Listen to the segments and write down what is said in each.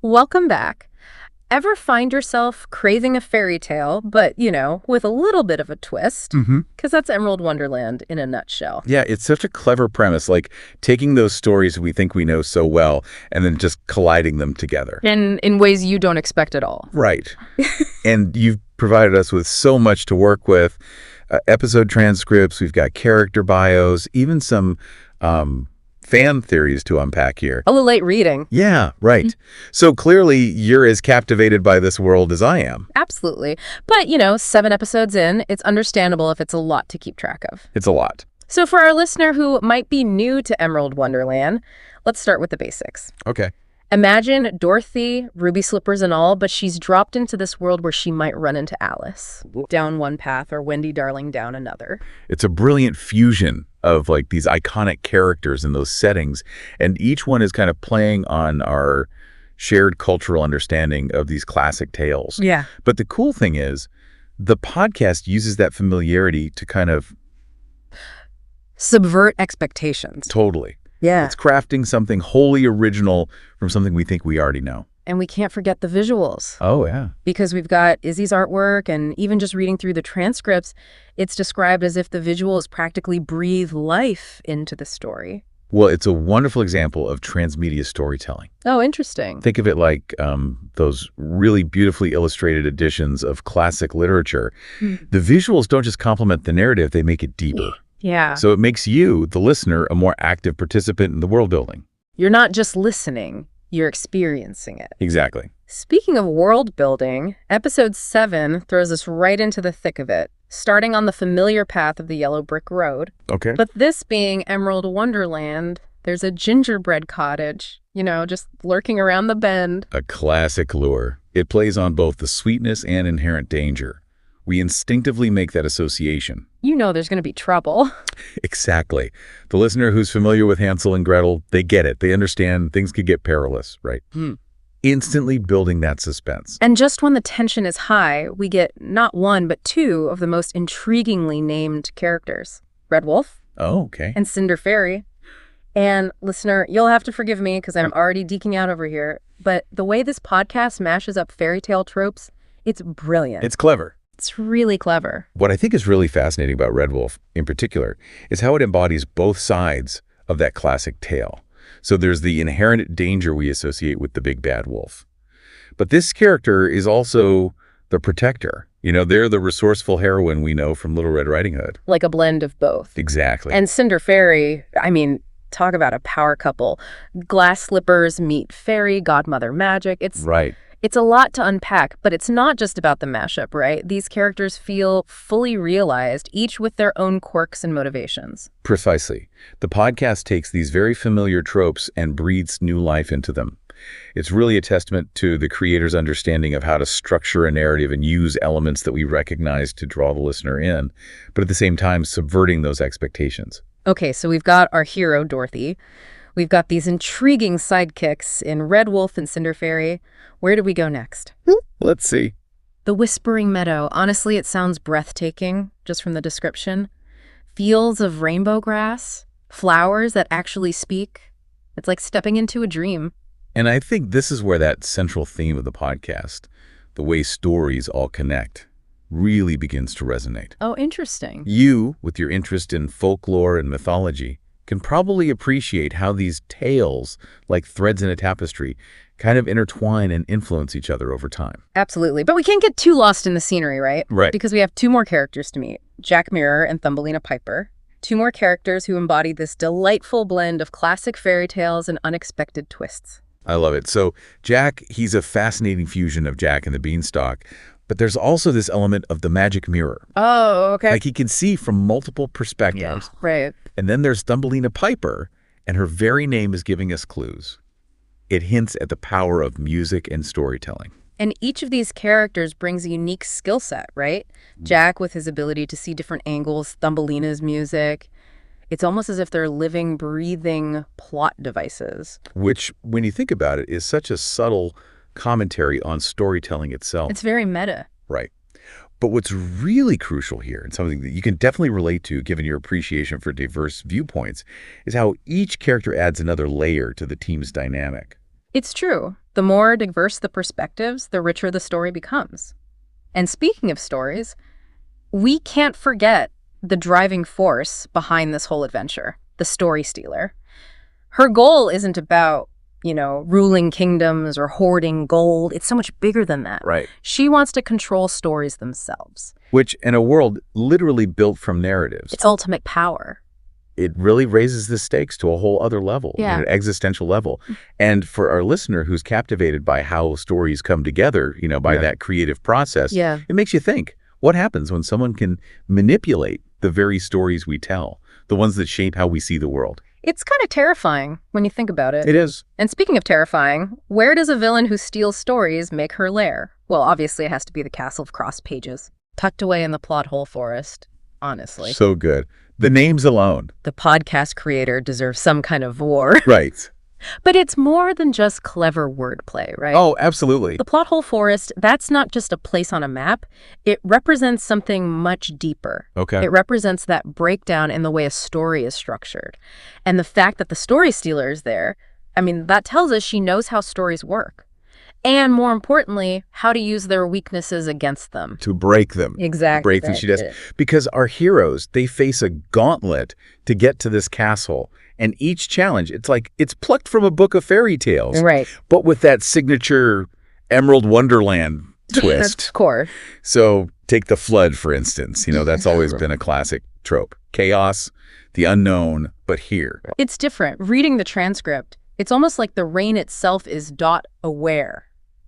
Welcome back. Ever find yourself craving a fairy tale, but, with a little bit of a twist? Because that's Emerald Wonderland in a nutshell. Yeah, it's such a clever premise, like taking those stories we think we know so well and then just colliding them together. And in ways you don't expect at all. Right. And you've provided us with so much to work with. Episode transcripts, we've got character bios, even some fan theories to unpack here. A little late reading. Yeah, right. So clearly you're as captivated by this world as I am. Absolutely. But, 7 episodes in, it's understandable if it's a lot to keep track of. It's a lot. So for our listener who might be new to Emerald Wonderland, let's start with the basics. Okay. Imagine Dorothy, ruby slippers and all, but she's dropped into this world where she might run into Alice down one path or Wendy Darling down another. It's a brilliant fusion of like these iconic characters in those settings, and each one is kind of playing on our shared cultural understanding of these classic tales. Yeah. But the cool thing is the podcast uses that familiarity to kind of subvert expectations. Totally. Yeah. It's crafting something wholly original from something we think we already know. And we can't forget the visuals. Oh, yeah. Because we've got Izzy's artwork, and even just reading through the transcripts, it's described as if the visuals practically breathe life into the story. Well, it's a wonderful example of transmedia storytelling. Oh, interesting. Think of it like those really beautifully illustrated editions of classic literature. The visuals don't just complement the narrative, they make it deeper. Yeah. So it makes you, the listener, a more active participant in the world building. You're not just listening, you're experiencing it. Exactly. Speaking of world building, episode 7 throws us right into the thick of it, starting on the familiar path of the yellow brick road. Okay. But this being Emerald Wonderland, there's a gingerbread cottage, just lurking around the bend. A classic lure. It plays on both the sweetness and inherent danger. We instinctively make that association. There's going to be trouble. Exactly. The listener who's familiar with Hansel and Gretel, they get it. They understand things could get perilous, right? Instantly building that suspense. And just when the tension is high, we get not one, but 2 of the most intriguingly named characters. Red Wolf. Oh, okay. And Cinder Fairy. And listener, you'll have to forgive me because I'm already geeking out over here, but the way this podcast mashes up fairy tale tropes, it's brilliant. It's clever. It's really clever. What I think is really fascinating about Red Wolf in particular is how it embodies both sides of that classic tale. So there's the inherent danger we associate with the big bad wolf. But this character is also the protector. They're the resourceful heroine we know from Little Red Riding Hood. Like a blend of both. Exactly. And Cinder Fairy, talk about a power couple. Glass slippers meet fairy, godmother magic. Right. It's a lot to unpack, but it's not just about the mashup, right? These characters feel fully realized, each with their own quirks and motivations. Precisely. The podcast takes these very familiar tropes and breathes new life into them. It's really a testament to the creator's understanding of how to structure a narrative and use elements that we recognize to draw the listener in, but at the same time subverting those expectations. Okay, so we've got our hero, Dorothy. We've got these intriguing sidekicks in Red Wolf and Cinder Fairy. Where do we go next? Let's see. The Whispering Meadow. Honestly, it sounds breathtaking, just from the description. Fields of rainbow grass, flowers that actually speak. It's like stepping into a dream. And I think this is where that central theme of the podcast, the way stories all connect, really begins to resonate. Oh, interesting. You, with your interest in folklore and mythology, can probably appreciate how these tales, like threads in a tapestry, kind of intertwine and influence each other over time. Absolutely. But we can't get too lost in the scenery, right? Right. Because we have 2 more characters to meet, Jack Mirror and Thumbelina Piper. 2 more characters who embody this delightful blend of classic fairy tales and unexpected twists. I love it. So Jack, he's a fascinating fusion of Jack and the Beanstalk, but there's also this element of the magic mirror. Oh, okay. Like he can see from multiple perspectives. Yeah, right. And then there's Thumbelina Piper, and her very name is giving us clues. It hints at the power of music and storytelling. And each of these characters brings a unique skill set, right? Jack with his ability to see different angles, Thumbelina's music. It's almost as if they're living, breathing plot devices. Which, when you think about it, is such a subtle commentary on storytelling itself. It's very meta. Right. But what's really crucial here, and something that you can definitely relate to given your appreciation for diverse viewpoints, is how each character adds another layer to the team's dynamic. It's true. The more diverse the perspectives, the richer the story becomes. And speaking of stories, we can't forget the driving force behind this whole adventure, the story stealer. Her goal isn't about, ruling kingdoms or hoarding gold. It's so much bigger than that. Right. She wants to control stories themselves. Which, in a world literally built from narratives, It's ultimate power. it really raises the stakes to a whole other level, Yeah. an existential level. And for our listener who's captivated by how stories come together, by that creative process, Yeah. it makes you think, what happens when someone can manipulate the very stories we tell, the ones that shape how we see the world? It's kind of terrifying when you think about it. It is. And speaking of terrifying, where does a villain who steals stories make her lair? Well, obviously it has to be the Castle of Crossed Pages, tucked away in the plot hole forest, honestly. So good. The names alone. The podcast creator deserves some kind of war. Right. But it's more than just clever wordplay, right? Oh, absolutely. The plot hole forest, that's not just a place on a map. It represents something much deeper. Okay. It represents that breakdown in the way a story is structured. And the fact that the story stealer is there, that tells us she knows how stories work. And more importantly, how to use their weaknesses against them. To break them. Exactly. Break them, she does. Because our heroes, they face a gauntlet to get to this castle. And each challenge, it's plucked from a book of fairy tales. Right. But with that signature Emerald Wonderland twist. That's core. So take the flood, for instance. That's always been a classic trope. Chaos, the unknown, but here. It's different. Reading the transcript, it's almost like the rain itself is aware.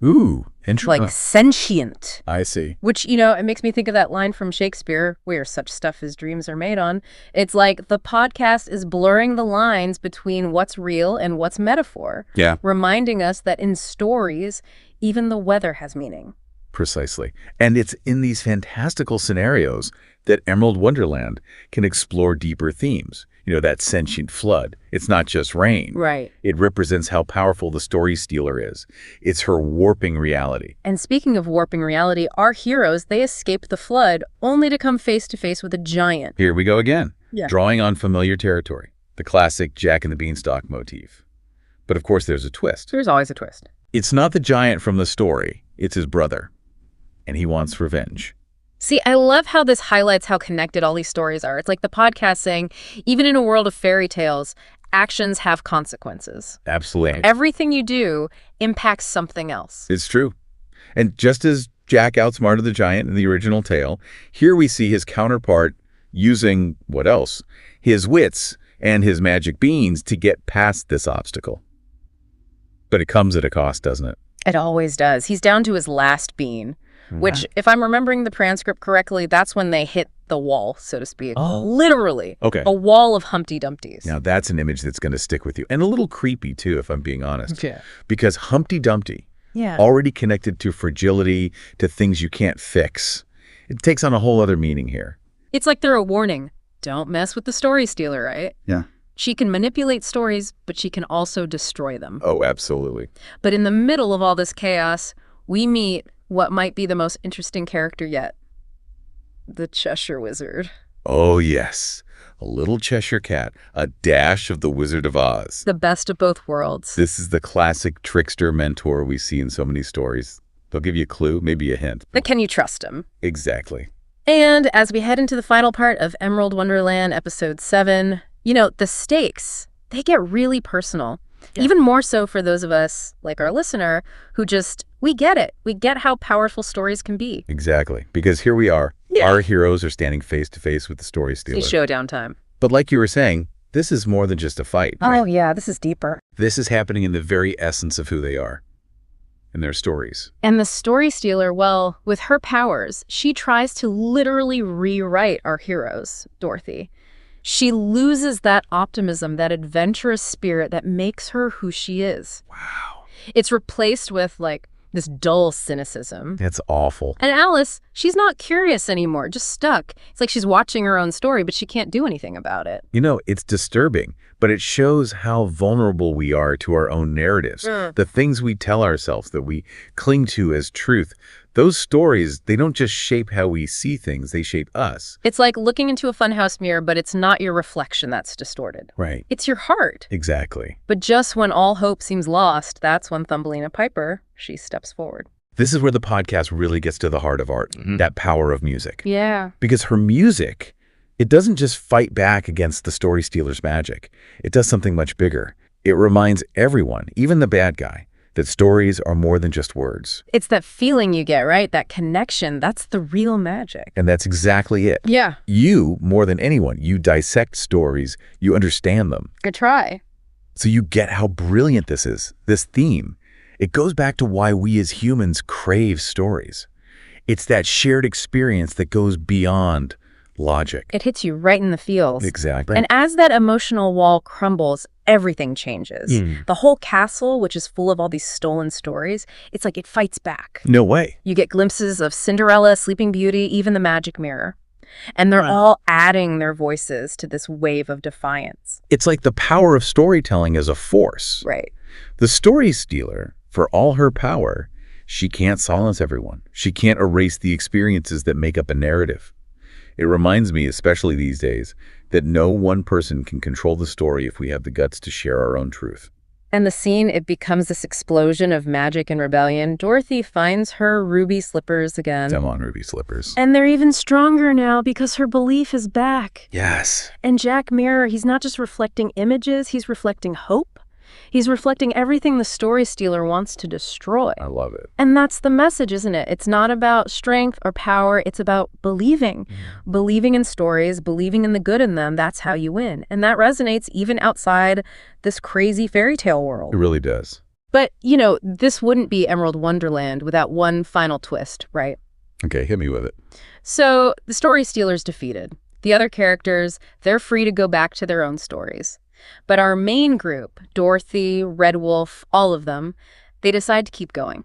Ooh, interesting. Like sentient. I see. Which, it makes me think of that line from Shakespeare, where such stuff as dreams are made on. It's like the podcast is blurring the lines between what's real and what's metaphor. Yeah. Reminding us that in stories, even the weather has meaning. Precisely. And it's in these fantastical scenarios that Emerald Wonderland can explore deeper themes. That sentient flood. It's not just rain. Right. It represents how powerful the story stealer is. It's her warping reality. And speaking of warping reality, our heroes, they escape the flood only to come face to face with a giant. Here we go again. Yeah. Drawing on familiar territory. The classic Jack and the Beanstalk motif. But of course there's a twist. There's always a twist. It's not the giant from the story. It's his brother. And he wants revenge. See, I love how this highlights how connected all these stories are. It's like the podcast saying, even in a world of fairy tales, actions have consequences. Absolutely. Everything you do impacts something else. It's true. And just as Jack outsmarted the giant in the original tale, here we see his counterpart using, what else? His wits and his magic beans to get past this obstacle. But it comes at a cost, doesn't it? It always does. He's down to his last bean. Which, if I'm remembering the transcript correctly, that's when they hit the wall, so to speak. Oh. Literally. Okay. A wall of Humpty Dumptys. Now that's an image that's going to stick with you. And a little creepy, too, if I'm being honest. Yeah. Because Humpty Dumpty, Yeah. already connected to fragility, to things you can't fix, it takes on a whole other meaning here. It's like they're a warning. Don't mess with the story stealer, right? Yeah. She can manipulate stories, but she can also destroy them. Oh, absolutely. But in the middle of all this chaos, we meet what might be the most interesting character yet. The Cheshire Wizard. Oh, yes. A little Cheshire cat, a dash of the Wizard of Oz. The best of both worlds. This is the classic trickster mentor we see in so many stories. They'll give you a clue, maybe a hint. But can you trust him? Exactly. And as we head into the final part of Emerald Wonderland, Episode 7, the stakes, they get really personal. Yeah. Even more so for those of us, like our listener, who we get it. We get how powerful stories can be. Exactly. Because here we are. Yeah. Our heroes are standing face to face with the story stealer. It's showdown time. But like you were saying, this is more than just a fight. Oh, right? Yeah, this is deeper. This is happening in the very essence of who they are and their stories. And the story stealer, well, with her powers, she tries to literally rewrite our heroes, Dorothy. She loses that optimism, that adventurous spirit that makes her who she is. Wow. It's replaced with, this dull cynicism. That's awful. And Alice, she's not curious anymore, just stuck. It's like she's watching her own story, but she can't do anything about it. It's disturbing, but it shows how vulnerable we are to our own narratives. The things we tell ourselves that we cling to as truth, Those stories, they don't just shape how we see things, they shape us. It's like looking into a funhouse mirror, but it's not your reflection that's distorted. Right. It's your heart. Exactly. But just when all hope seems lost, that's when Thumbelina Piper, she steps forward. This is where the podcast really gets to the heart of art, that power of music. Yeah. Because her music, it doesn't just fight back against the story stealer's magic. It does something much bigger. It reminds everyone, even the bad guy, that stories are more than just words. It's that feeling you get, right? That connection. That's the real magic. And that's exactly it. Yeah. You, more than anyone, you dissect stories, you understand them. Good try. So you get how brilliant this is, this theme. It goes back to why we as humans crave stories. It's that shared experience that goes beyond logic. It hits you right in the feels. Exactly. And as that emotional wall crumbles, everything changes. The whole castle, which is full of all these stolen stories, it's like it fights back. No way. You get glimpses of Cinderella, Sleeping Beauty, even the magic mirror. And they're all adding their voices to this wave of defiance. It's like the power of storytelling as a force. Right. The story stealer, for all her power, she can't silence everyone. She can't erase the experiences that make up a narrative. It reminds me, especially these days, that no one person can control the story if we have the guts to share our own truth. And the scene, it becomes this explosion of magic and rebellion. Dorothy finds her ruby slippers again. Come on, ruby slippers. And they're even stronger now because her belief is back. Yes. And Jack Mirror, he's not just reflecting images, he's reflecting hope. He's reflecting everything the story stealer wants to destroy. I love it. And that's the message, isn't it? It's not about strength or power. It's about believing. Believing in stories, believing in the good in them. That's how you win. And that resonates even outside this crazy fairy tale world. It really does. But, this wouldn't be Emerald Wonderland without one final twist, right? Okay, hit me with it. So the story stealer's defeated. The other characters, they're free to go back to their own stories. But our main group, Dorothy, Red Wolf, all of them, they decide to keep going.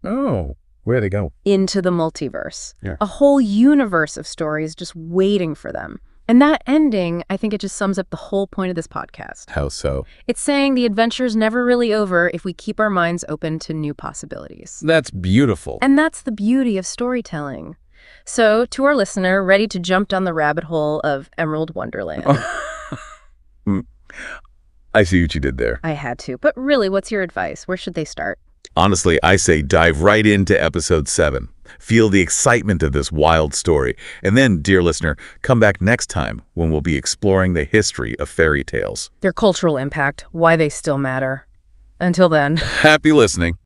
Oh, where they go? Into the multiverse. Yeah. A whole universe of stories just waiting for them. And that ending, I think it just sums up the whole point of this podcast. How so? It's saying the adventure's never really over if we keep our minds open to new possibilities. That's beautiful. And that's the beauty of storytelling. So, to our listener, ready to jump down the rabbit hole of Emerald Wonderland. I see what you did there. I had to. But really, what's your advice? Where should they start? Honestly, I say dive right into episode 7. Feel the excitement of this wild story. And then, dear listener, come back next time when we'll be exploring the history of fairy tales. Their cultural impact, why they still matter. Until then. Happy listening.